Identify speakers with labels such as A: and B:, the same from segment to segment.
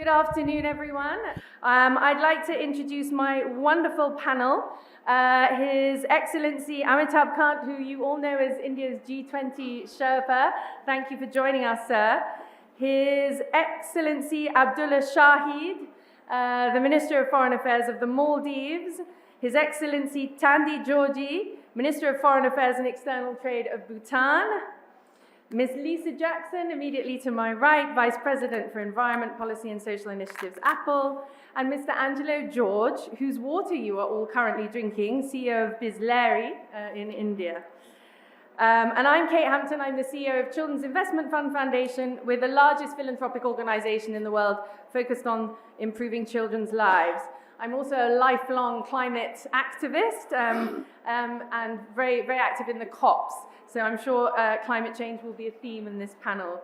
A: Good afternoon, everyone. I'd like to introduce my wonderful panel. His Excellency Amitabh Kant, who you all know as India's G20 Sherpa. Thank you for joining us, sir. His Excellency Abdullah Shahid, the Minister of Foreign Affairs of the Maldives. His Excellency Tandi Georgi, Minister of Foreign Affairs and External Trade of Bhutan. Ms. Lisa Jackson, immediately to my right, Vice President for Environment Policy and Social Initiatives, Apple, and Mr. Angelo George, whose water you are all currently drinking, CEO of Bisleri in India. And I'm Kate Hampton. I'm the CEO of Children's Investment Fund Foundation, we're the largest philanthropic organization in the world focused on improving children's lives. I'm also a lifelong climate activist and very, very active in the COPs. So I'm sure climate change will be a theme in this panel.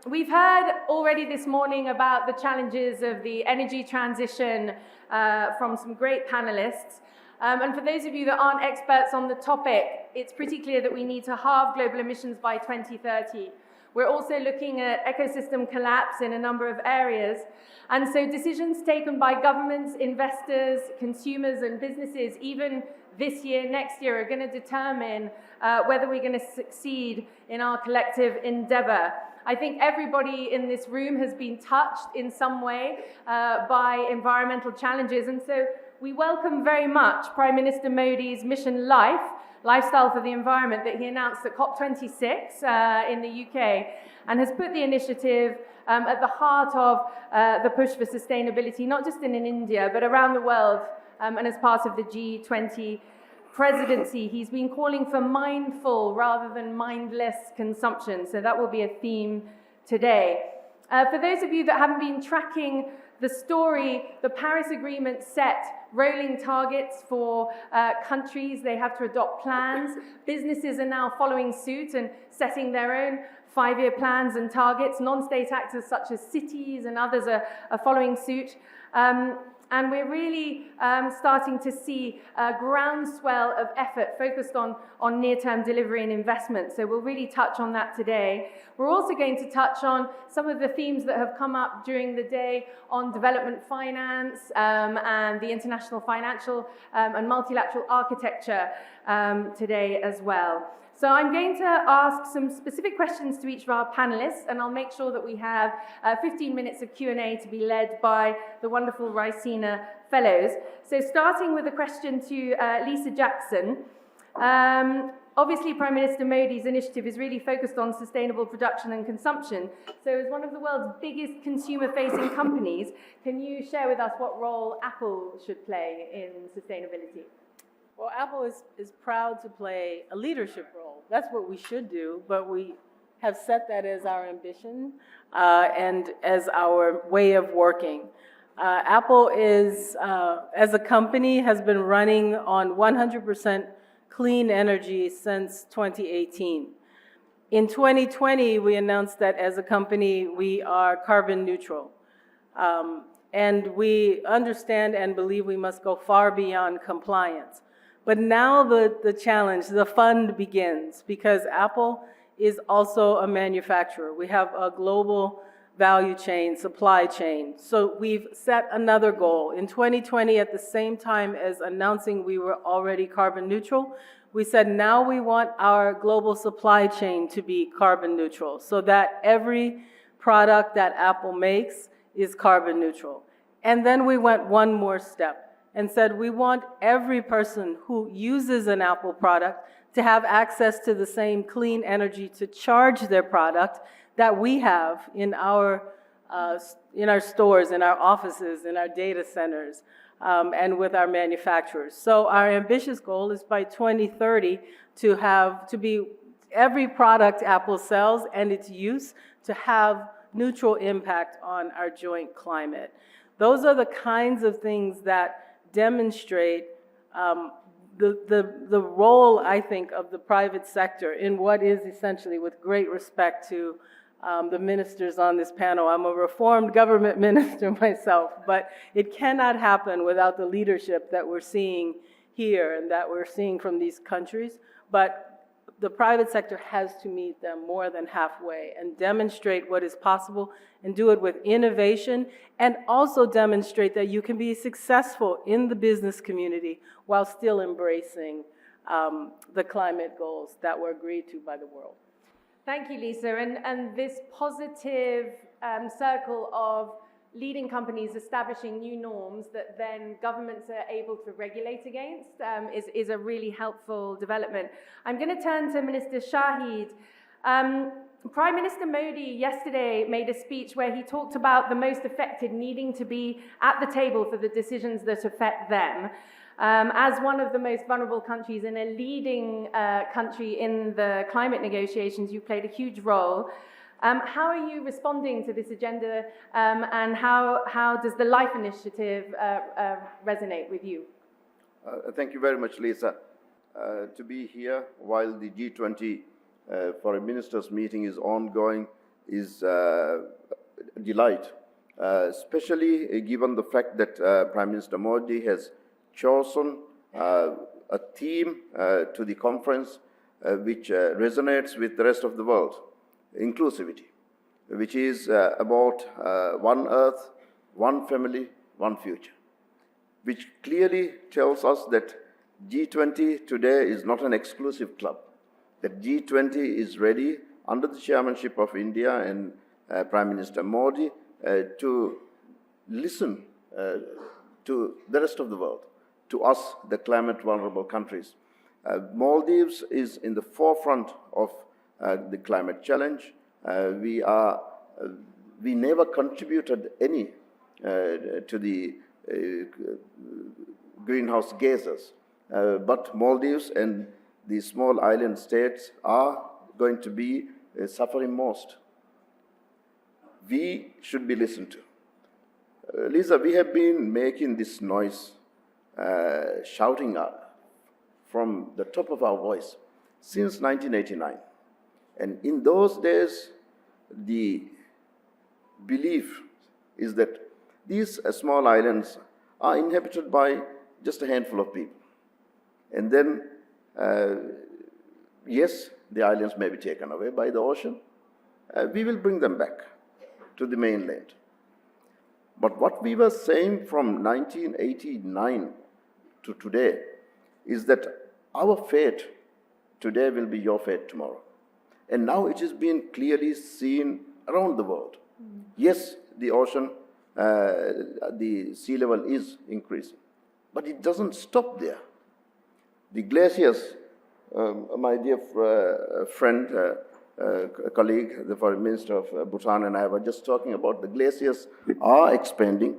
A: We've heard already this morning about the challenges of the energy transition from some great panelists. And for those of you that aren't experts on the topic, it's pretty clear that we need to halve global emissions by 2030. We're also looking at ecosystem collapse in a number of areas. And so decisions taken by governments, investors, consumers, and businesses, even this year, next year, are going to determine whether we're going to succeed in our collective endeavor. I think everybody in this room has been touched in some way by environmental challenges. And so we welcome very much Prime Minister Modi's Mission Life, Lifestyle for the Environment, that he announced at COP26 in the UK, and has put the initiative at the heart of the push for sustainability, not just in India, but around the world, and as part of the G20 presidency. He's been calling for mindful rather than mindless consumption, so that will be a theme today. For those of you that haven't been tracking the story, the Paris Agreement set rolling targets for countries. They have to adopt plans. Businesses are now following suit and setting their own 5-year plans and targets. Non-state actors such as cities and others are following suit. And we're really starting to see a groundswell of effort focused on near-term delivery and investment. So we'll really touch on that today. We're also going to touch on some of the themes that have come up during the day on development finance and the international financial and multilateral architecture today as well. So I'm going to ask some specific questions to each of our panelists, and I'll make sure that we have 15 minutes of Q&A to be led by the wonderful Raisina Fellows. So starting with a question to Lisa Jackson. Obviously, Prime Minister Modi's initiative is really focused on sustainable production and consumption. So as one of the world's biggest consumer-facing companies, can you share with us what role Apple should play in sustainability?
B: Well, Apple is proud to play a leadership role. That's what we should do, but we have set that as our ambition and as our way of working. Apple is, as a company, has been running on 100% clean energy since 2018. In 2020, we announced that as a company, we are carbon neutral. And we understand and believe we must go far beyond compliance. But now the challenge, the fun begins, because Apple is also a manufacturer. We have a global value chain, supply chain. So we've set another goal. In 2020, at the same time as announcing we were already carbon neutral, we said now we want our global supply chain to be carbon neutral, so that every product that Apple makes is carbon neutral. And then we went one more step and said we want every person who uses an Apple product to have access to the same clean energy to charge their product that we have in our stores, in our offices, in our data centers, and with our manufacturers. So our ambitious goal is by 2030 to be every product Apple sells and its use to have neutral impact on our joint climate. Those are the kinds of things that demonstrate the role, I think, of the private sector in what is essentially, with great respect to the ministers on this panel. I'm a reformed government minister myself, but it cannot happen without the leadership that we're seeing here and that we're seeing from these countries. But the private sector has to meet them more than halfway and demonstrate what is possible and do it with innovation, and also demonstrate that you can be successful in the business community while still embracing the climate goals that were agreed to by the world.
A: Thank you, Lisa. And this positive circle of leading companies establishing new norms that then governments are able to regulate against is a really helpful development. I'm going to turn to Minister Shahid. Prime Minister Modi yesterday made a speech where he talked about the most affected needing to be at the table for the decisions that affect them. As one of the most vulnerable countries and a leading country in the climate negotiations, you played a huge role. How are you responding to this agenda, and how does the LIFE initiative resonate with you?
C: Thank you very much, Lisa. To be here while the G20 Foreign Ministers meeting is ongoing is a delight, especially given the fact that Prime Minister Modi has chosen a theme to the conference which resonates with the rest of the world, inclusivity, which is about one earth, one family, one future, which clearly tells us that G20 today is not an exclusive club, that G20 is ready under the chairmanship of India and Prime Minister Modi to listen to the rest of the world, to us, the climate vulnerable countries. Maldives is in the forefront of the climate challenge. We never contributed any to the greenhouse gases, but Maldives and the small island states are going to be suffering most. We should be listened to. Lisa, we have been making this noise, shouting from the top of our voice since 1989. And in those days, the belief is that these small islands are inhabited by just a handful of people. And then, yes, the islands may be taken away by the ocean. We will bring them back to the mainland. But what we were saying from 1989 to today is that our fate today will be your fate tomorrow. And now it is being clearly seen around the world. Yes, the ocean, the sea level is increasing, but it doesn't stop there. The glaciers, my dear friend, colleague, the Foreign Minister of Bhutan and I were just talking about, the glaciers are expanding,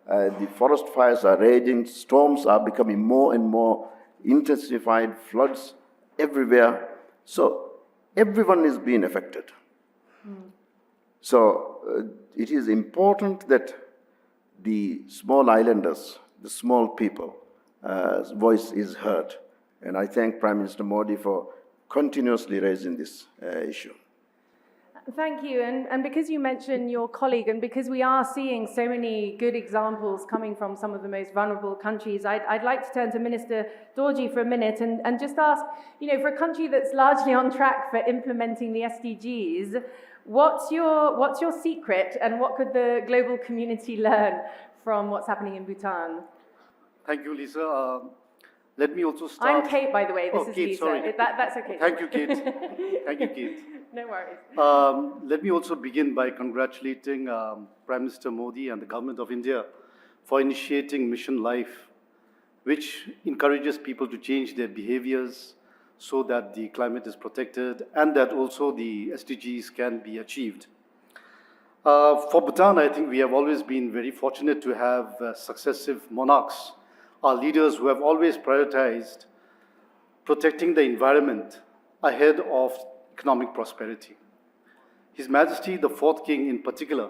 C: the forest fires are raging, storms are becoming more and more intensified, floods everywhere. So everyone is being affected. So it is important that the small islanders, the small people, voice is heard. And I thank Prime Minister Modi for continuously raising this issue.
A: Thank you. And because you mentioned your colleague, and because we are seeing so many good examples coming from some of the most vulnerable countries, I'd like to turn to Minister Dorji for a minute and just ask, for a country that's largely on track for implementing the SDGs, what's your secret, and what could the global community learn from what's happening in Bhutan?
D: Thank you, Lisa. Let me also start.
A: I'm Kate, by the way. This is
D: Kate,
A: Lisa.
D: sorry.
A: That's okay.
D: Thank you, Kate. Thank you, Kate.
A: No worries.
D: Let me also begin by congratulating Prime Minister Modi and the Government of India for initiating Mission Life, which encourages people to change their behaviors so that the climate is protected and that also the SDGs can be achieved. For Bhutan, I think we have always been very fortunate to have successive monarchs, our leaders who have always prioritized protecting the environment ahead of economic prosperity. His Majesty, the fourth king in particular,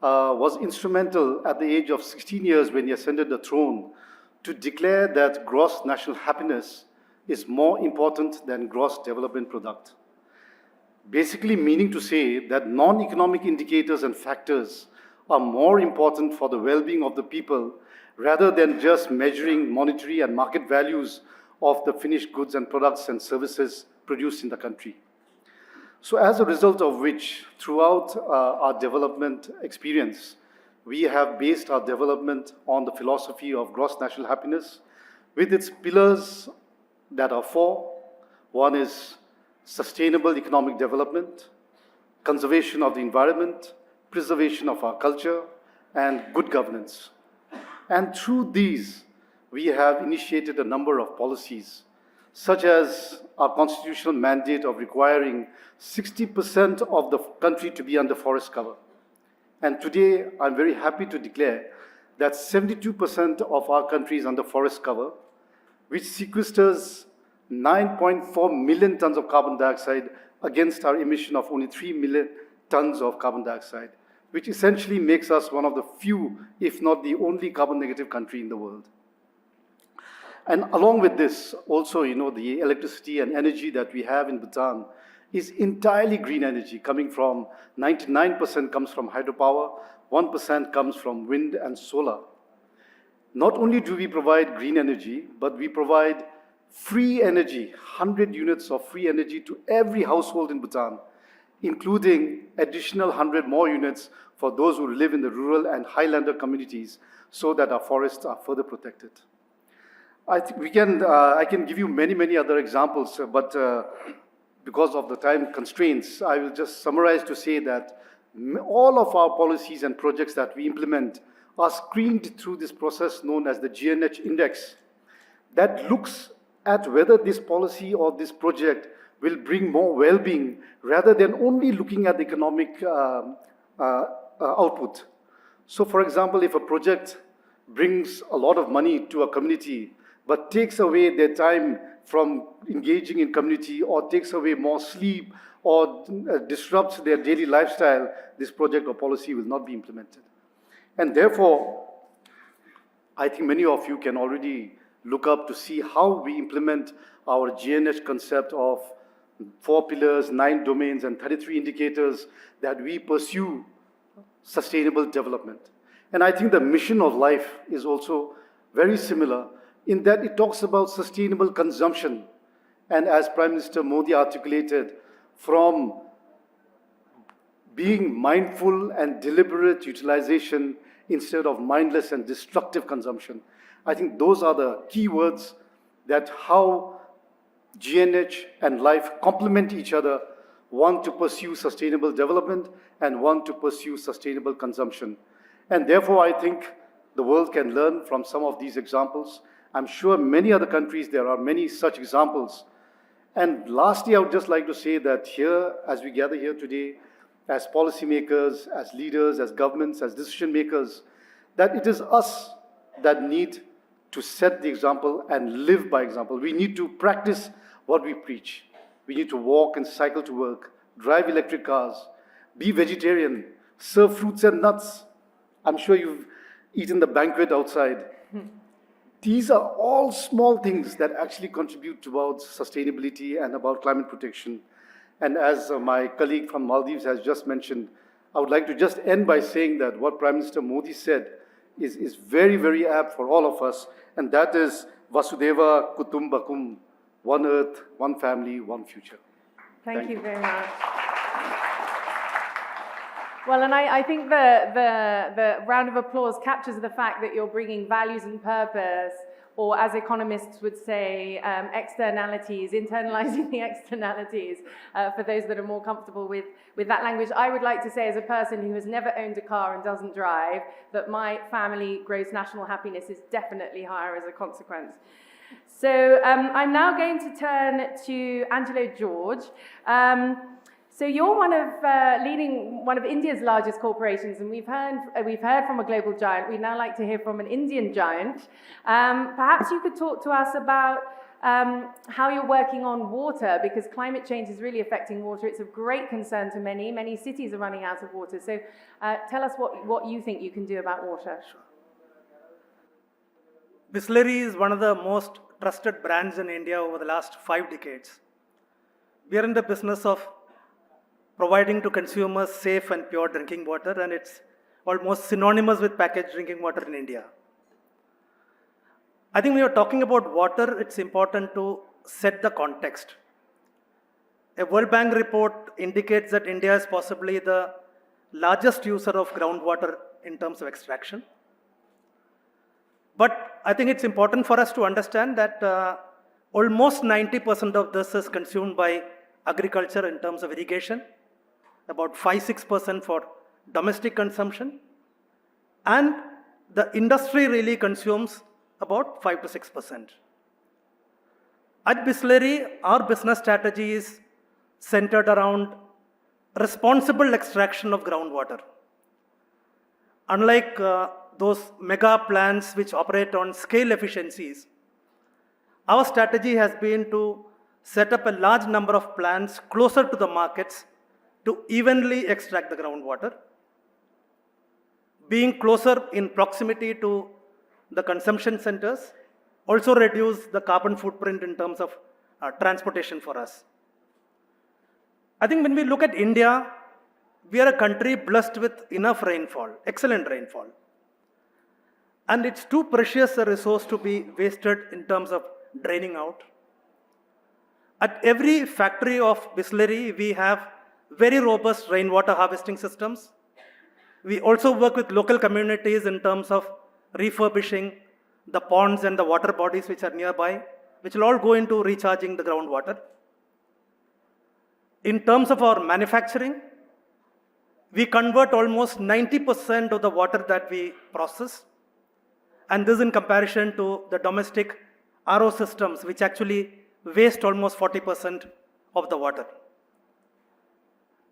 D: was instrumental at the age of 16 years when he ascended the throne to declare that gross national happiness is more important than gross development product. Basically meaning to say that non-economic indicators and factors are more important for the well-being of the people rather than just measuring monetary and market values of the finished goods and products and services produced in the country. So as a result of which, throughout our development experience, we have based our development on the philosophy of gross national happiness with its pillars that are four. One is sustainable economic development, conservation of the environment, preservation of our culture, and good governance. And through these, we have initiated a number of policies, such as our constitutional mandate of requiring 60% of the country to be under forest cover. And today, I'm very happy to declare that 72% of our country is under forest cover, which sequesters 9.4 million tons of carbon dioxide against our emission of only 3 million tons of carbon dioxide, which essentially makes us one of the few, if not the only carbon negative country in the world. And along with this, also, the electricity and energy that we have in Bhutan is entirely green energy, coming from 99% comes from hydropower, 1% comes from wind and solar. Not only do we provide green energy, but we provide free energy, 100 units of free energy to every household in Bhutan, including additional 100 more units for those who live in the rural and highlander communities, so that our forests are further protected. I think I can give you many other examples, but because of the time constraints, I will just summarize to say that all of our policies and projects that we implement are screened through this process known as the GNH index that looks at whether this policy or this project will bring more well-being rather than only looking at the economic output. So, for example, if a project brings a lot of money to a community but takes away their time from engaging in community, or takes away more sleep, or disrupts their daily lifestyle, this project or policy will not be implemented. And therefore, I think many of you can already look up to see how we implement our GNH concept of 4 pillars, 9 domains, and 33 indicators that we pursue sustainable development. And I think the mission of life is also very similar, in that it talks about sustainable consumption. And as Prime Minister Modi articulated, from being mindful and deliberate utilization instead of mindless and destructive consumption. I think those are the key words that how GNH and life complement each other, one to pursue sustainable development and one to pursue sustainable consumption. And therefore, I think the world can learn from some of these examples. I'm sure many other countries, there are many such examples. And lastly, I would just like to say that here, as we gather here today, as policymakers, as leaders, as governments, as decision makers, that it is us that need to set the example and live by example. We need to practice what we preach. We need to walk and cycle to work, drive electric cars, be vegetarian, serve fruits and nuts. I'm sure you've eaten the banquet outside. These are all small things that actually contribute towards sustainability and about climate protection. And as my colleague from Maldives has just mentioned, I would like to just end by saying that what Prime Minister Modi said is very apt for all of us, and that is Vasudeva Kutumbakum, one earth, one family, one future.
A: Thank you very much. Well, and I think the round of applause captures the fact that you're bringing values and purpose, or as economists would say, externalities, internalizing the externalities, for those that are more comfortable with that language. I would like to say, as a person who has never owned a car and doesn't drive, that my family gross national happiness is definitely higher as a consequence. So I'm now going to turn to Angelo George. So you're leading one of India's largest corporations, and we've heard from a global giant. We'd now like to hear from an Indian giant. Perhaps you could talk to us about how you're working on water, because climate change is really affecting water. It's of great concern to many. Many cities are running out of water. So tell us what you think you can do about water.
E: Bisleri is one of the most trusted brands in India over the last 5 decades. We are in the business of providing to consumers safe and pure drinking water, and it's almost synonymous with packaged drinking water in India. I think when you're talking about water, it's important to set the context. A World Bank report indicates that India is possibly the largest user of groundwater in terms of extraction. But I think it's important for us to understand that almost 90% of this is consumed by agriculture in terms of irrigation, about 5-6% for domestic consumption, and the industry really consumes about 5-6%. At Bisleri, our business strategy is centered around responsible extraction of groundwater. Unlike those mega plants which operate on scale efficiencies, our strategy has been to set up a large number of plants closer to the markets to evenly extract the groundwater. Being closer in proximity to the consumption centers also reduce the carbon footprint in terms of transportation for us. I think when we look at India, we are a country blessed with enough rainfall, excellent rainfall. And it's too precious a resource to be wasted in terms of draining out. At every factory of Bisleri, we have very robust rainwater harvesting systems. We also work with local communities in terms of refurbishing the ponds and the water bodies which are nearby, which will all go into recharging the groundwater. In terms of our manufacturing, we convert almost 90% of the water that we process, and this in comparison to the domestic RO systems, which actually waste almost 40% of the water.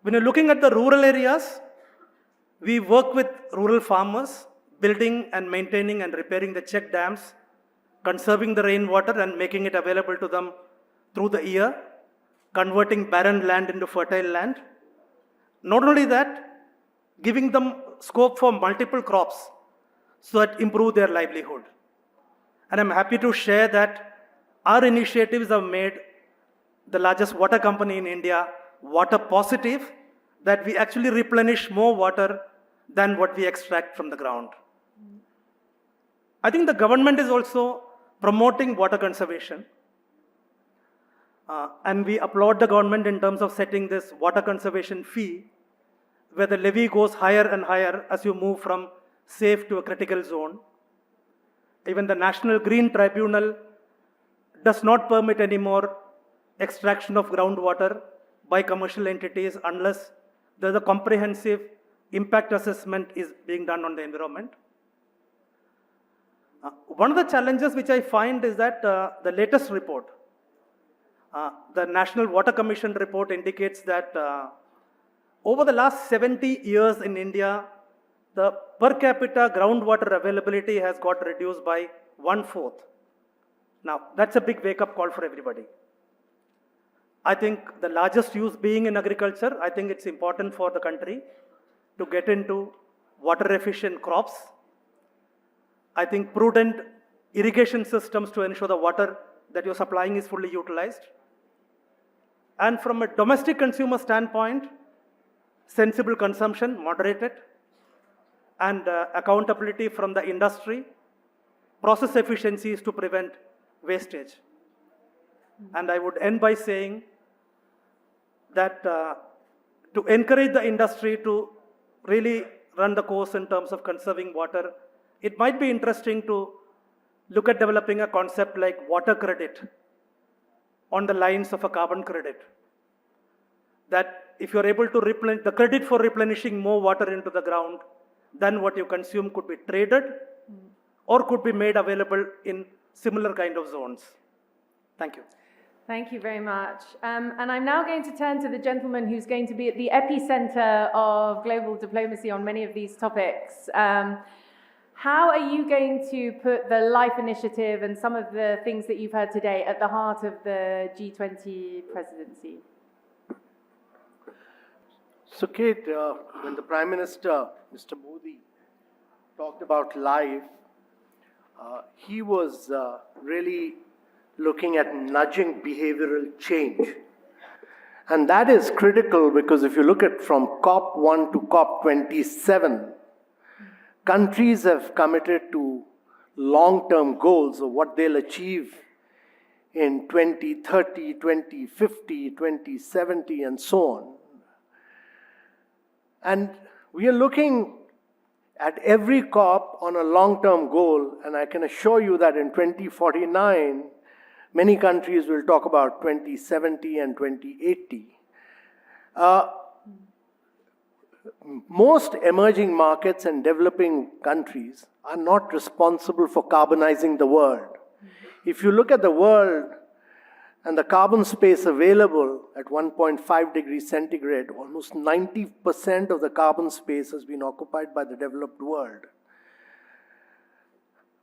E: When you're looking at the rural areas, we work with rural farmers, building and maintaining and repairing the check dams, conserving the rainwater and making it available to them through the year, converting barren land into fertile land. Not only that, giving them scope for multiple crops so that improve their livelihood. And I'm happy to share that our initiatives have made the largest water company in India water positive, that we actually replenish more water than what we extract from the ground. I think the government is also promoting water conservation. And we applaud the government in terms of setting this water conservation fee, where the levy goes higher and higher as you move from safe to a critical zone. Even the National Green Tribunal does not permit anymore extraction of groundwater by commercial entities unless there's a comprehensive impact assessment is being done on the environment. One of the challenges which I find is that the latest report, the National Water Commission report indicates that over the last 70 years in India, the per capita groundwater availability has got reduced by 1/4. Now, that's a big wake-up call for everybody. I think the largest use being in agriculture, I think it's important for the country to get into water-efficient crops. I think prudent irrigation systems to ensure the water that you're supplying is fully utilized. And from a domestic consumer standpoint, sensible consumption, moderated, and accountability from the industry, process efficiencies to prevent wastage. And I would end by saying that to encourage the industry to really run the course in terms of conserving water, it might be interesting to look at developing a concept like water credit on the lines of a carbon credit. That if you're able to replenish, the credit for replenishing more water into the ground than what you consume could be traded or could be made available in similar kind of zones. Thank you.
A: Thank you very much. And I'm now going to turn to the gentleman who's going to be at the epicenter of global diplomacy on many of these topics. How are you going to put the LIFE initiative and some of the things that you've heard today at the heart of the G20 presidency?
F: So, Kate, when the Prime Minister, Mr. Modi, talked about LIFE, he was really looking at nudging behavioral change. And that is critical because if you look at from COP1 to COP27, countries have committed to long-term goals of what they'll achieve in 2030, 2050, 2070, and so on. And we are looking at every COP on a long-term goal, and I can assure you that in 2049, many countries will talk about 2070 and 2080. Most emerging markets and developing countries are not responsible for carbonizing the world. If you look at the world and the carbon space available at 1.5 degrees centigrade, almost 90% of the carbon space has been occupied by the developed world.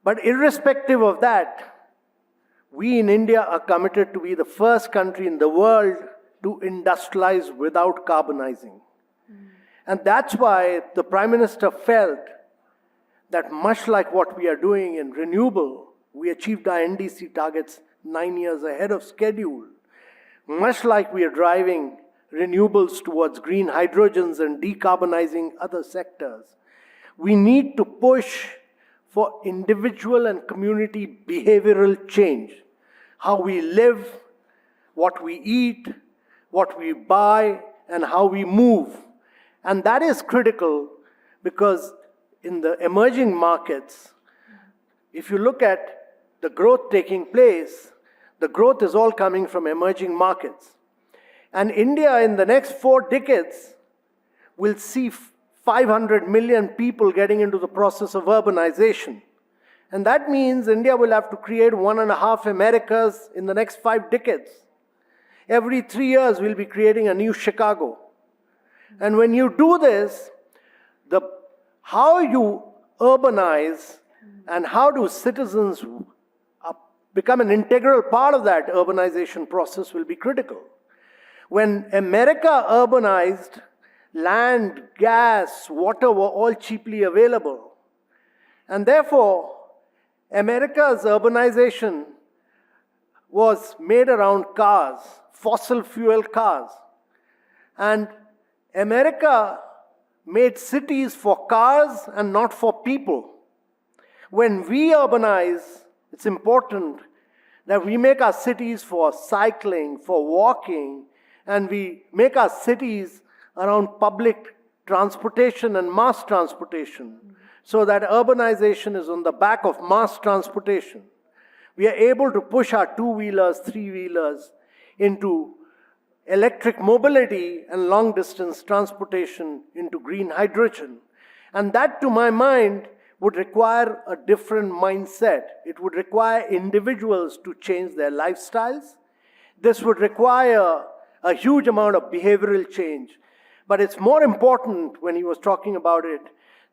F: But irrespective of that, we in India are committed to be the first country in the world to industrialize without carbonizing. And that's why the Prime Minister felt that much like what we are doing in renewable, we achieved our NDC targets 9 years ahead of schedule. Much like we are driving renewables towards green hydrogens and decarbonizing other sectors, we need to push for individual and community behavioral change. How we live, what we eat, what we buy, and how we move. And that is critical because in the emerging markets, if you look at the growth taking place, the growth is all coming from emerging markets. And India in the next 4 decades will see 500 million people getting into the process of urbanization. And that means India will have to create 1.5 Americas in the next 5 decades. Every 3 years, we'll be creating a new Chicago. And when you do this, how you urbanize and how do citizens become an integral part of that urbanization process will be critical. When America urbanized, land, gas, water were all cheaply available. And therefore, America's urbanization was made around cars, fossil fuel cars. And America made cities for cars and not for people. When we urbanize, it's important that we make our cities for cycling, for walking, and we make our cities around public transportation and mass transportation, so that urbanization is on the back of mass transportation. We are able to push our 2-wheelers, 3-wheelers into electric mobility and long-distance transportation into green hydrogen. And that, to my mind, would require a different mindset. It would require individuals to change their lifestyles. This would require a huge amount of behavioral change. But it's more important, when he was talking about it,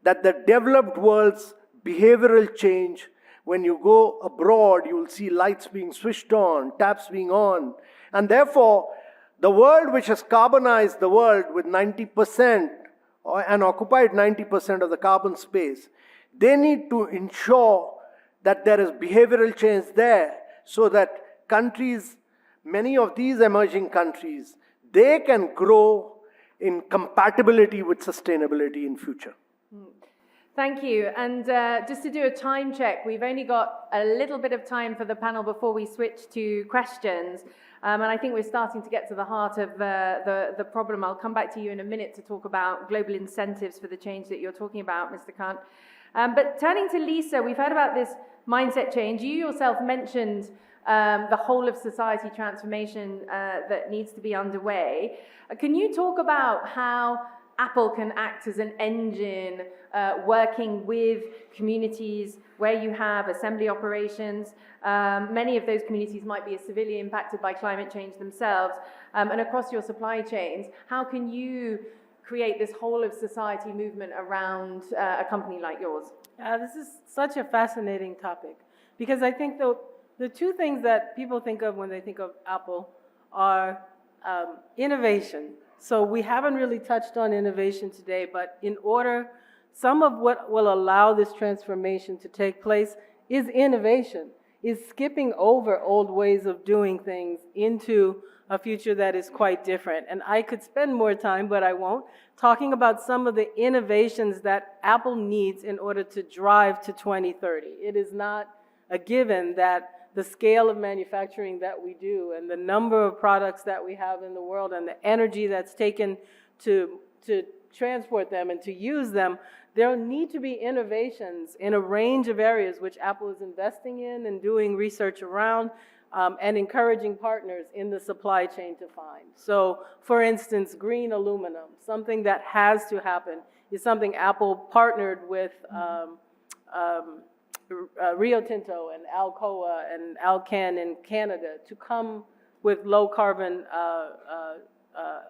F: that the developed world's behavioral change, when you go abroad, you will see lights being switched on, taps being on. And therefore, the world which has carbonized the world with 90% and occupied 90% of the carbon space, they need to ensure that there is behavioral change there so that countries, many of these emerging countries, they can grow in compatibility with sustainability in future.
A: Thank you. And just to do a time check, we've only got a little bit of time for the panel before we switch to questions. And I think we're starting to get to the heart of the problem. I'll come back to you in a minute to talk about global incentives for the change that you're talking about, Mr. Kant. But turning to Lisa, we've heard about this mindset change. You yourself mentioned the whole of society transformation that needs to be underway. Can you talk about how Apple can act as an engine working with communities where you have assembly operations? Many of those communities might be severely impacted by climate change themselves. And across your supply chains, how can you create this whole of society movement around a company like yours?
B: This is such a fascinating topic, because I think the two things that people think of when they think of Apple are innovation. So we haven't really touched on innovation today, but some of what will allow this transformation to take place is innovation, is skipping over old ways of doing things into a future that is quite different. And I could spend more time, but I won't, talking about some of the innovations that Apple needs in order to drive to 2030. It is not a given that the scale of manufacturing that we do and the number of products that we have in the world and the energy that's taken to transport them and to use them, there need to be innovations in a range of areas which Apple is investing in and doing research around, and encouraging partners in the supply chain to find. So, for instance, green aluminum, something that has to happen, is something Apple partnered with Rio Tinto and Alcoa and Alcan in Canada to come with low carbon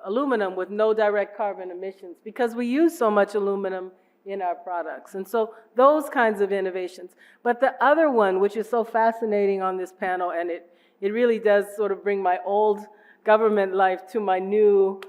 B: aluminum with no direct carbon emissions, because we use so much aluminum in our products. And so those kinds of innovations. But the other one, which is so fascinating on this panel, and it really does sort of bring my old government life to my new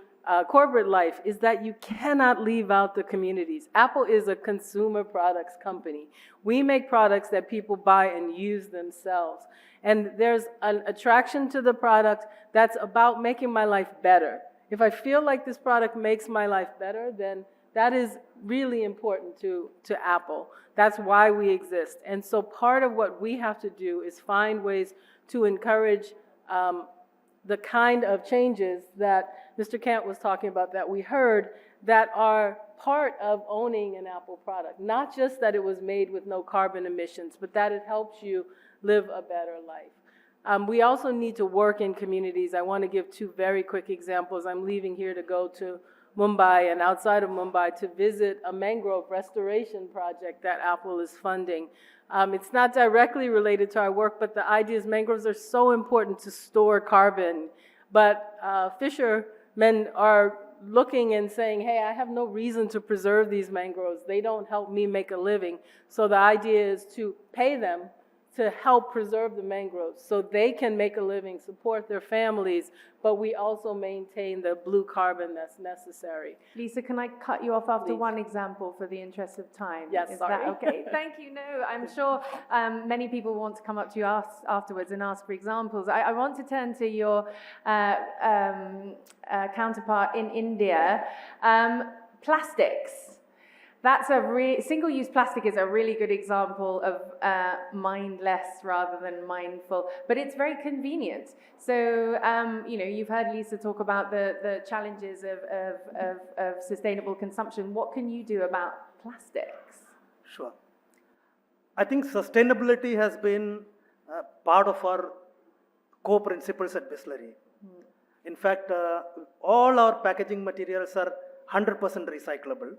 B: corporate life, is that you cannot leave out the communities. Apple is a consumer products company. We make products that people buy and use themselves. And there's an attraction to the product that's about making my life better. If I feel like this product makes my life better, then that is really important to Apple. That's why we exist. And so part of what we have to do is find ways to encourage the kind of changes that Mr. Kant was talking about, that we heard, that are part of owning an Apple product. Not just that it was made with no carbon emissions, but that it helps you live a better life. We also need to work in communities. I want to give two very quick examples. I'm leaving here to go to Mumbai and outside of Mumbai to visit a mangrove restoration project that Apple is funding. It's not directly related to our work, but the idea is mangroves are so important to store carbon. But fishermen are looking and saying, hey, I have no reason to preserve these mangroves. They don't help me make a living. So the idea is to pay them to help preserve the mangroves so they can make a living, support their families, but we also maintain the blue carbon that's necessary.
A: Lisa, can I cut you off after
B: Please.
A: one example for the interest of time?
B: Yes,
A: Is
B: sorry.
A: that okay? Thank you. No, I'm sure many people want to come up to you afterwards and ask for examples. I want to turn to your counterpart in India. Plastics. That's single-use plastic is a really good example of mindless rather than mindful, but it's very convenient. So, you've heard Lisa talk about the challenges of sustainable consumption. What can you do about plastics?
E: Sure. I think sustainability has been part of our core principles at Bisleri. In fact, all our packaging materials are 100% recyclable.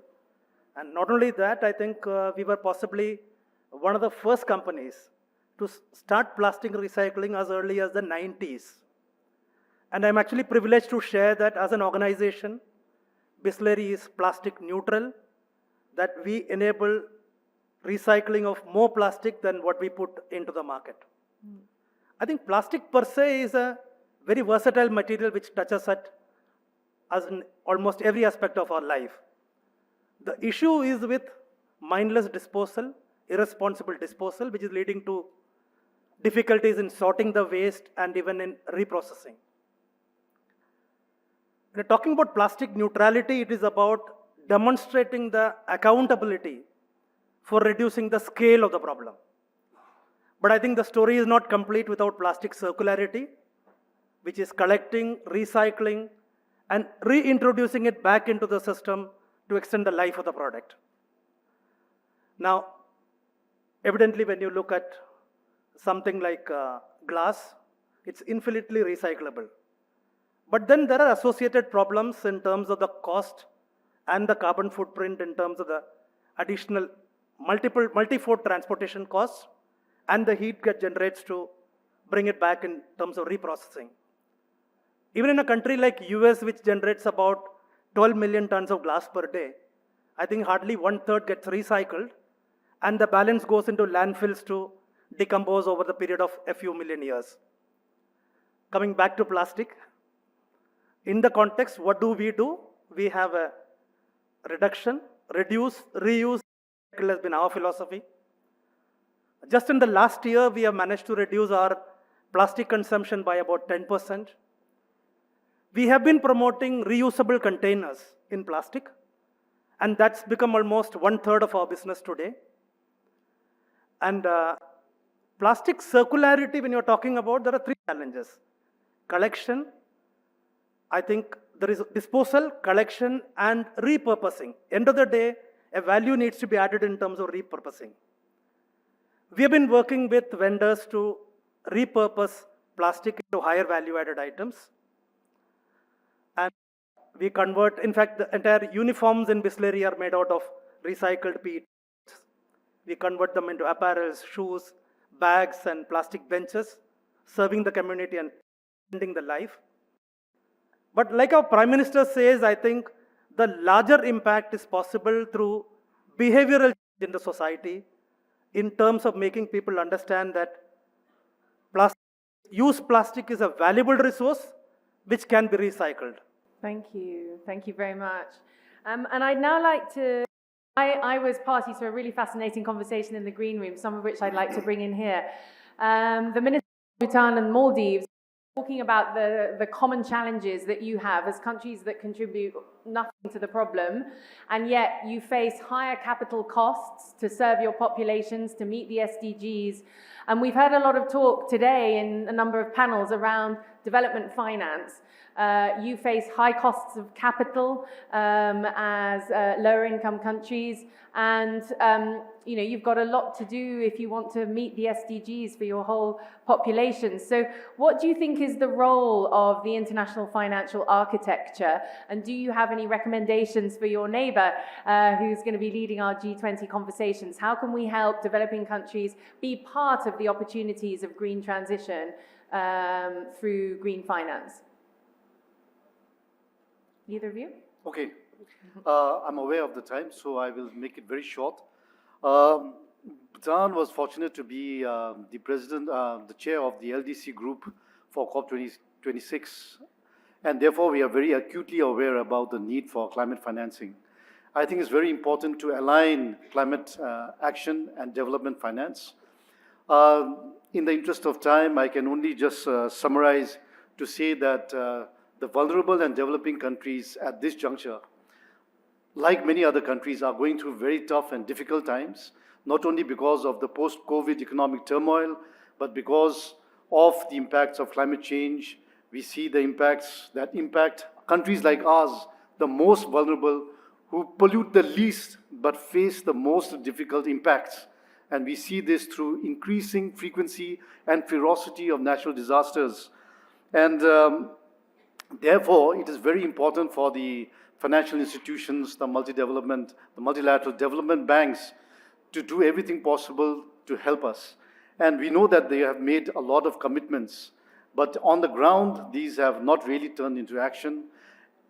E: And not only that, I think we were possibly one of the first companies to start plastic recycling as early as the 90s. And I'm actually privileged to share that as an organization, Bisleri is plastic neutral, that we enable recycling of more plastic than what we put into the market. I think plastic per se is a very versatile material which touches us in almost every aspect of our life. The issue is with mindless disposal, irresponsible disposal, which is leading to difficulties in sorting the waste and even in reprocessing. When talking about plastic neutrality, it is about demonstrating the accountability for reducing the scale of the problem. But I think the story is not complete without plastic circularity, which is collecting, recycling, and reintroducing it back into the system to extend the life of the product. Now, evidently when you look at something like glass, it's infinitely recyclable. But then there are associated problems in terms of the cost and the carbon footprint in terms of the additional multi-fold transportation costs and the heat that generates to bring it back in terms of reprocessing. Even in a country like US, which generates about 12 million tons of glass per day, I think hardly 1/3 gets recycled, and the balance goes into landfills to decompose over the period of a few million years. Coming back to plastic, in the context, what do? We have a reduction, reduce, reuse, has been our philosophy. Just in the last year, we have managed to reduce our plastic consumption by about 10%. We have been promoting reusable containers in plastic, and that's become almost 1/3 of our business today. And plastic circularity, when you're talking about, there are three challenges. Collection, I think there is disposal, collection, and repurposing. End of the day, a value needs to be added in terms of repurposing. We have been working with vendors to repurpose plastic into higher value-added items. And we convert, in fact, the entire uniforms in Bisleri are made out of recycled PET. We convert them into apparels, shoes, bags, and plastic benches, serving the community and ending the life. But like our Prime Minister says, I think the larger impact is possible through behavioral change in the society, in terms of making people understand that used plastic is a valuable resource which can be recycled.
A: Thank you. Thank you very much. And I'd now like to, I was party to a really fascinating conversation in the green room, some of which I'd like to bring in here. The Minister of Bhutan and Maldives talking about the common challenges that you have as countries that contribute nothing to the problem, and yet you face higher capital costs to serve your populations, to meet the SDGs. And we've heard a lot of talk today in a number of panels around development finance. You face high costs of capital as lower income countries, and you've got a lot to do if you want to meet the SDGs for your whole population. So what do you think is the role of the international financial architecture, and do you have any recommendations for your neighbour who's going to be leading our G20 conversations? How can we help developing countries be part of the opportunities of green transition through green finance? Either of you?
D: Okay. I'm aware of the time, so I will make it very short. Bhutan was fortunate to be the president, the chair of the LDC group for COP26, and therefore we are very acutely aware about the need for climate financing. I think it's very important to align climate action and development finance. In the interest of time, I can only just summarize to say that the vulnerable and developing countries at this juncture, like many other countries, are going through very tough and difficult times, not only because of the post-COVID economic turmoil, but because of the impacts of climate change. We see the impacts that impact countries like ours, the most vulnerable, who pollute the least but face the most difficult impacts. And we see this through increasing frequency and ferocity of natural disasters. And therefore, it is very important for the financial institutions, the multilateral development banks, to do everything possible to help us. And we know that they have made a lot of commitments, but on the ground, these have not really turned into action.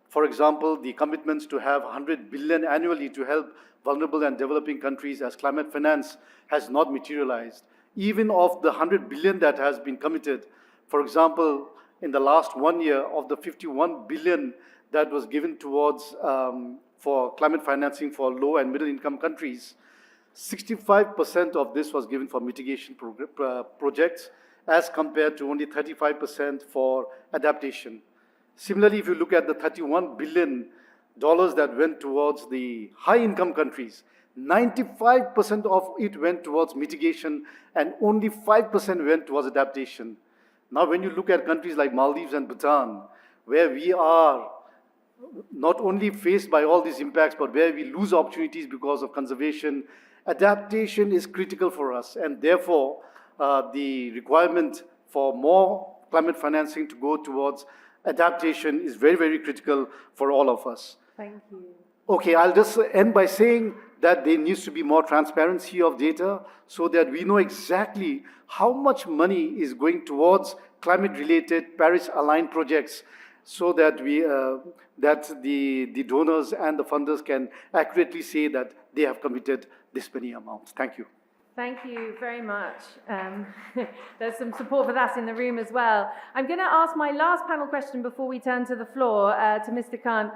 D: For example, the commitments to have 100 billion annually to help vulnerable and developing countries as climate finance has not materialized. Even of the 100 billion that has been committed, for example, in the last 1 year, of the 51 billion that was given towards for climate financing for low and middle income countries, 65% of this was given for mitigation projects, as compared to only 35% for adaptation. Similarly, if you look at the $31 billion that went towards the high-income countries, 95% of it went towards mitigation and only 5% went towards adaptation. Now, when you look at countries like Maldives and Bhutan, where we are not only faced by all these impacts, but where we lose opportunities because of conservation, adaptation is critical for us. And therefore, the requirement for more climate financing to go towards adaptation is very, very critical for all of us.
A: Thank you.
D: Okay, I'll just end by saying that there needs to be more transparency of data so that we know exactly how much money is going towards climate-related Paris-aligned projects, so that the donors and the funders can accurately say that they have committed this many amounts. Thank you.
A: Thank you very much. There's some support for that in the room as well. I'm going to ask my last panel question before we turn to the floor to Mr. Kant.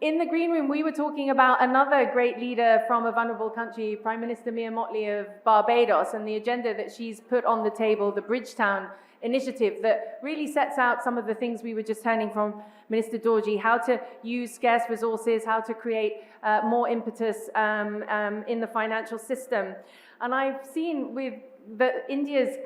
A: in the green room, we were talking about another great leader from a vulnerable country, Prime Minister Mia Mottley of Barbados, and the agenda that she's put on the table, the Bridgetown initiative, that really sets out some of the things we were just hearing from Minister Dorji, how to use scarce resources, how to create more impetus in the financial system. And I've seen with India's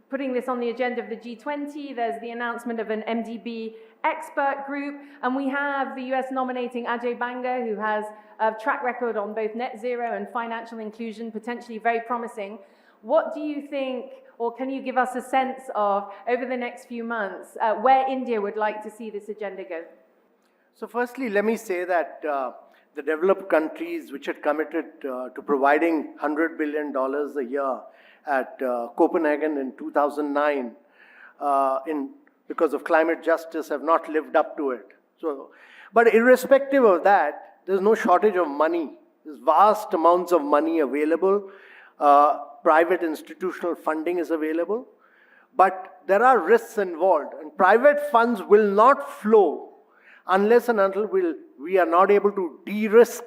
A: putting this on the agenda of the G20, there's the announcement of an MDB expert group, and we have the US nominating Ajay Banga, who has a track record on both net zero and financial inclusion, potentially very promising. What do you think, or can you give us a sense of, over the next few months, where India would like to see this agenda go?
F: So firstly, let me say that the developed countries which had committed to providing $100 billion a year at Copenhagen in 2009 because of climate justice have not lived up to it. So, but irrespective of that, there's no shortage of money. There's vast amounts of money available. Private institutional funding is available. But there are risks involved, and private funds will not flow unless and until we are not able to de-risk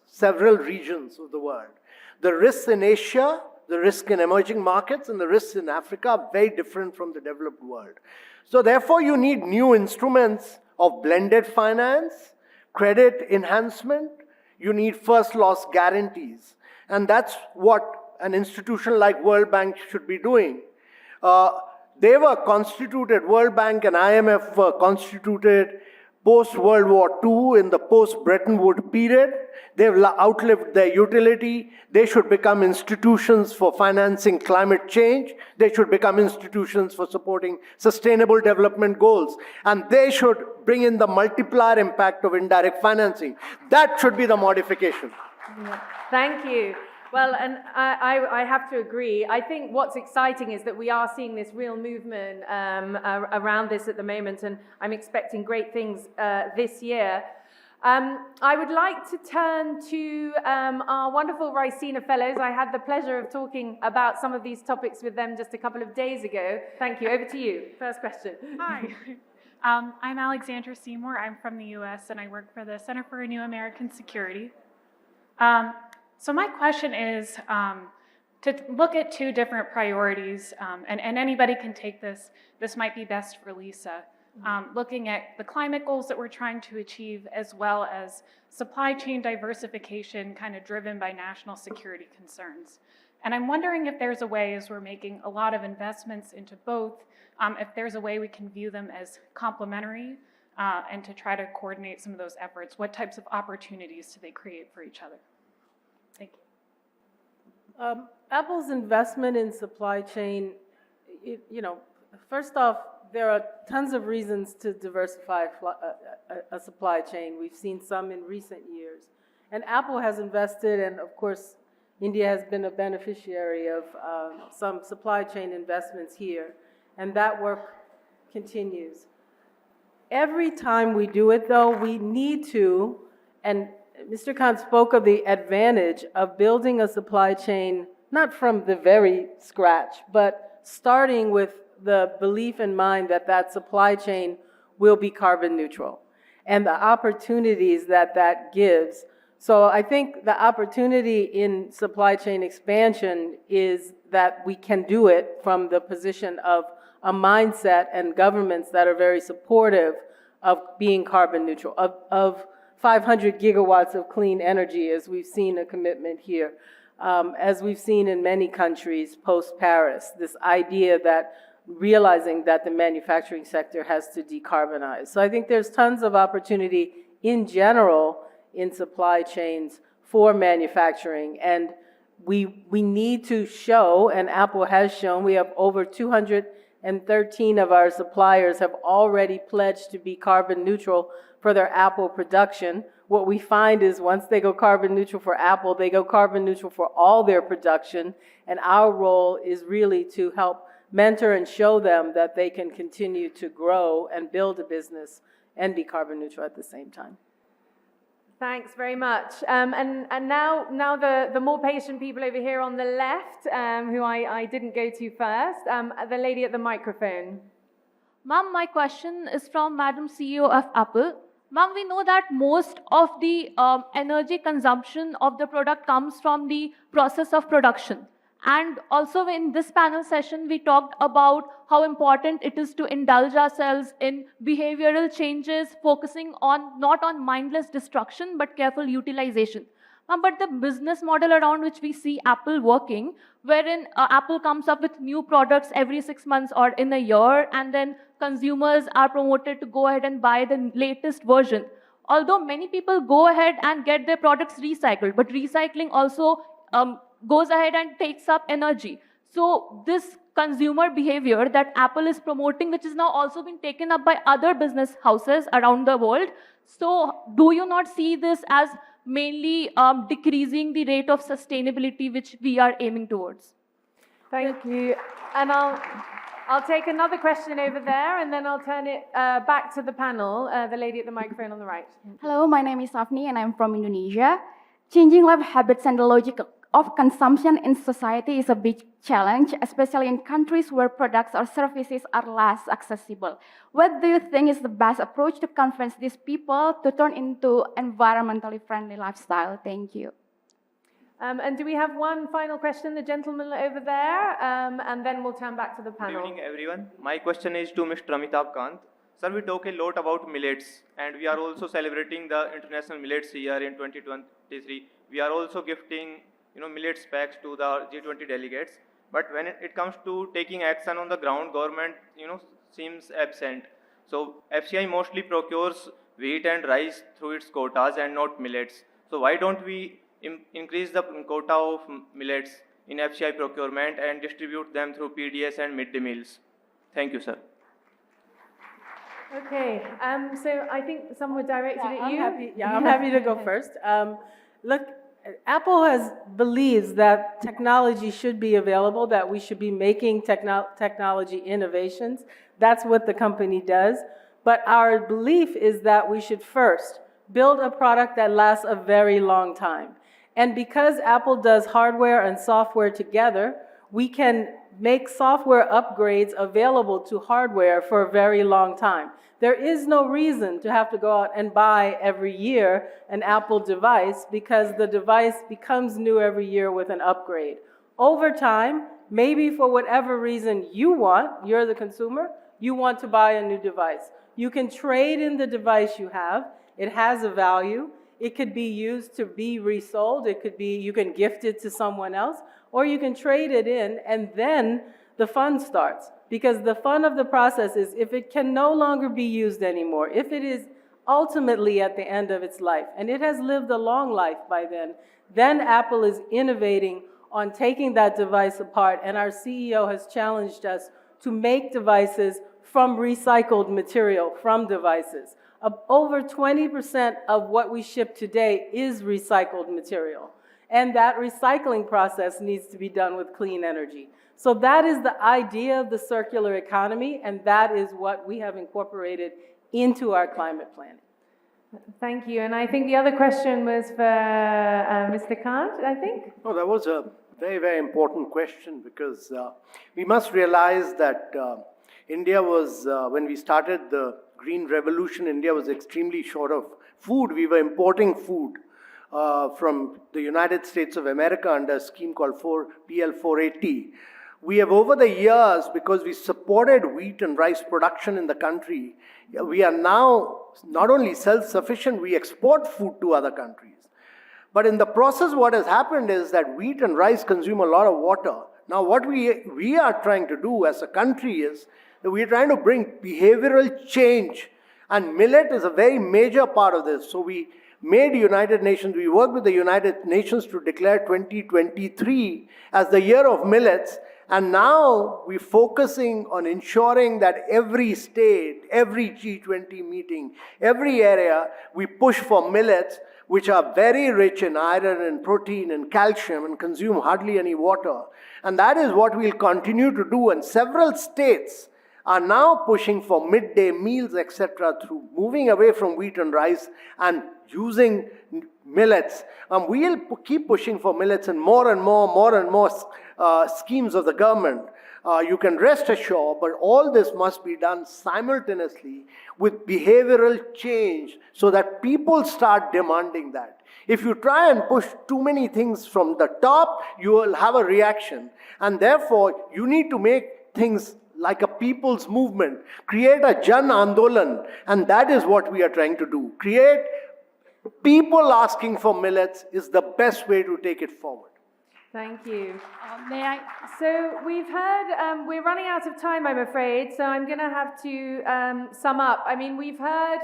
F: several regions of the world. The risks in Asia, the risk in emerging markets, and the risks in Africa are very different from the developed world. So therefore, you need new instruments of blended finance, credit enhancement, you need first loss guarantees. And that's what an institution like World Bank should be doing. They were constituted, World Bank and IMF were constituted post-World War II in the post-Bretton Woods period. They've outlived their utility. They should become institutions for financing climate change. They should become institutions for supporting sustainable development goals. And they should bring in the multiplier impact of indirect financing. That should be the modification.
A: Thank you. Well, and I have to agree. I think what's exciting is that we are seeing this real movement around this at the moment, and I'm expecting great things this year. I would like to turn to our wonderful Raisina Fellows. I had the pleasure of talking about some of these topics with them just a couple of days ago. Thank you. Over to you. First question.
G: Hi. I'm Alexandra Seymour. I'm from the US and I work for the Center for New American Security. So my question is to look at two different priorities, and anybody can take this. This might be best for Lisa. Looking at the climate goals that we're trying to achieve, as well as supply chain diversification kind of driven by national security concerns. And I'm wondering if there's a way, as we're making a lot of investments into both, if there's a way we can view them as complementary and to try to coordinate some of those efforts. What types of opportunities do they create for each other? Thank you.
B: Apple's investment in supply chain, first off, there are tons of reasons to diversify a supply chain. We've seen some in recent years. And Apple has invested, and of course, India has been a beneficiary of some supply chain investments here. And that work continues. Every time we do it, though, we need to, and Mr. Kant spoke of the advantage of building a supply chain, not from the very scratch, but starting with the belief in mind that that supply chain will be carbon neutral and the opportunities that that gives. So I think the opportunity in supply chain expansion is that we can do it from the position of a mindset and governments that are very supportive of being carbon neutral, of 500 gigawatts of clean energy, as we've seen a commitment here, as we've seen in many countries post-Paris, this idea that realizing that the manufacturing sector has to decarbonize. So I think there's tons of opportunity in general in supply chains for manufacturing, and we need to show, and Apple has shown, we have over 213 of our suppliers have already pledged to be carbon neutral for their Apple production. What we find is once they go carbon neutral for Apple, they go carbon neutral for all their production, and our role is really to help mentor and show them that they can continue to grow and build a business and be carbon neutral at the same time.
A: Thanks very much. And now the more patient people over here on the left, who I didn't go to first, the lady at the microphone.
H: Ma'am, my question is from Madam CEO of Apple. Ma'am, we know that most of the energy consumption of the product comes from the process of production. And also in this panel session, we talked about how important it is to indulge ourselves in behavioral changes, focusing on not on mindless destruction, but careful utilization. But the business model around which we see Apple working, wherein Apple comes up with new products every 6 months or in a year, and then consumers are promoted to go ahead and buy the latest version. Although many people go ahead and get their products recycled, but recycling also goes ahead and takes up energy. So this consumer behavior that Apple is promoting, which is now also being taken up by other business houses around the world. So do you not see this as mainly decreasing the rate of sustainability which we are aiming towards?
A: Thank you. And I'll take another question over there, and then I'll turn it back to the panel, the lady at the microphone on the right.
I: Hello, my name is Afni and I'm from Indonesia. Changing life habits and the logic of consumption in society is a big challenge, especially in countries where products or services are less accessible. What do you think is the best approach to convince these people to turn into environmentally friendly lifestyle? Thank you.
A: And do we have one final question, the gentleman over there, and then we'll turn back to the panel.
J: Good evening, everyone. My question is to Mr. Amitabh Kant. Sir, we talk a lot about millets, and we are also celebrating the International Millets Year in 2023. We are also gifting, millets packs to the G20 delegates. But when it comes to taking action on the ground, government, seems absent. So FCI mostly procures wheat and rice through its quotas and not millets. So why don't we increase the quota of millets in FCI procurement and distribute them through PDS and midday meals? Thank you, sir.
A: Okay, so I think some were directed at you.
B: I'm happy to go first. Look, Apple believes that technology should be available, that we should be making technology innovations. That's what the company does. But our belief is that we should first build a product that lasts a very long time. And because Apple does hardware and software together, we can make software upgrades available to hardware for a very long time. There is no reason to have to go out and buy every year an Apple device, because the device becomes new every year with an upgrade. Over time, maybe for whatever reason you want, you're the consumer, you want to buy a new device. You can trade in the device you have. It has a value. It could be used to be resold. It could be, you can gift it to someone else, or you can trade it in, and then the fun starts. Because the fun of the process is if it can no longer be used anymore, if it is ultimately at the end of its life, and it has lived a long life by then Apple is innovating on taking that device apart, and our CEO has challenged us to make devices from recycled material, from devices. Over 20% of what we ship today is recycled material. And that recycling process needs to be done with clean energy. So that is the idea of the circular economy, and that is what we have incorporated into our climate planning.
A: Thank you. And I think the other question was for Mr. Kant, I think?
F: No, that was a very, very important question, because we must realize that India was, when we started the Green Revolution, India was extremely short of food. We were importing food from the United States of America under a scheme called PL 480. We have, over the years, because we supported wheat and rice production in the country, we are now not only self-sufficient, we export food to other countries. But in the process, what has happened is that wheat and rice consume a lot of water. Now, what we are trying to do as a country is that we are trying to bring behavioral change, and millet is a very major part of this. So we made United Nations, we worked with the United Nations to declare 2023 as the year of millets. And now we're focusing on ensuring that every state, every G20 meeting, every area, we push for millets, which are very rich in iron and protein and calcium and consume hardly any water. And that is what we'll continue to do. And several states are now pushing for midday meals, etc., through moving away from wheat and rice and using millets. We'll keep pushing for millets and more schemes of the government. You can rest assured, but all this must be done simultaneously with behavioral change so that people start demanding that. If you try and push too many things from the top, you will have a reaction. And therefore, you need to make things like a people's movement. Create a Jan Andolan, and that is what we are trying to do. Create people asking for millets is the best way to take it forward.
A: Thank you.
H: May I?
A: So we've heard, we're running out of time, I'm afraid, so I'm going to have to sum up. I mean, we've heard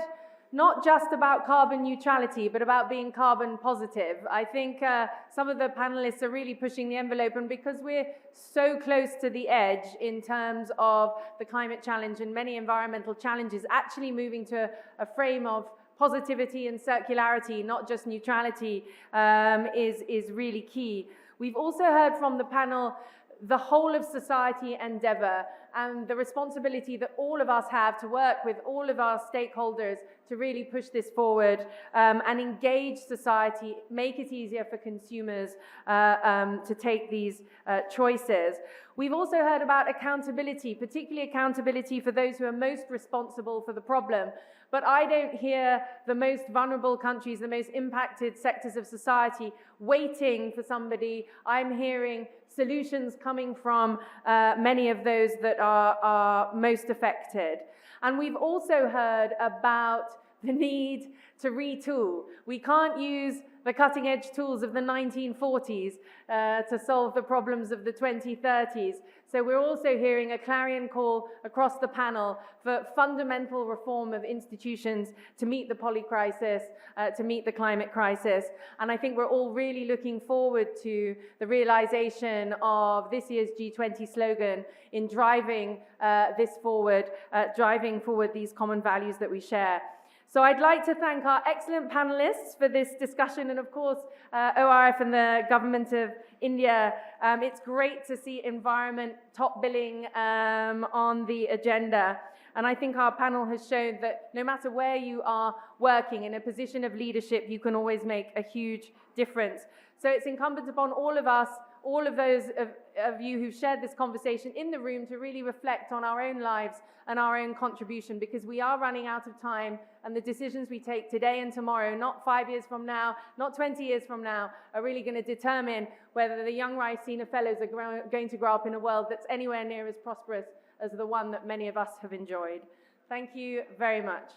A: not just about carbon neutrality, but about being carbon positive. I think some of the panelists are really pushing the envelope, and because we're so close to the edge in terms of the climate challenge and many environmental challenges, actually moving to a frame of positivity and circularity, not just neutrality, is really key. We've also heard from the panel the whole of society endeavour and the responsibility that all of us have to work with all of our stakeholders to really push this forward and engage society, make it easier for consumers to take these choices. We've also heard about accountability, particularly accountability for those who are most responsible for the problem. But I don't hear the most vulnerable countries, the most impacted sectors of society waiting for somebody. I'm hearing solutions coming from many of those that are most affected. And we've also heard about the need to retool. We can't use the cutting-edge tools of the 1940s to solve the problems of the 2030s. So we're also hearing a clarion call across the panel for fundamental reform of institutions to meet the poly crisis, to meet the climate crisis. And I think we're all really looking forward to the realization of this year's G20 slogan in driving this forward, driving forward these common values that we share. So I'd like to thank our excellent panelists for this discussion, and of course, ORF and the Government of India. It's great to see environment top billing on the agenda. And I think our panel has shown that no matter where you are working in a position of leadership, you can always make a huge difference. So it's incumbent upon all of us, all of those of you who've shared this conversation in the room, to really reflect on our own lives and our own contribution, because we are running out of time, and the decisions we take today and tomorrow, not 5 years from now, not 20 years from now, are really going to determine whether the young Raisina Fellows are going to grow up in a world that's anywhere near as prosperous as the one that many of us have enjoyed. Thank you very much.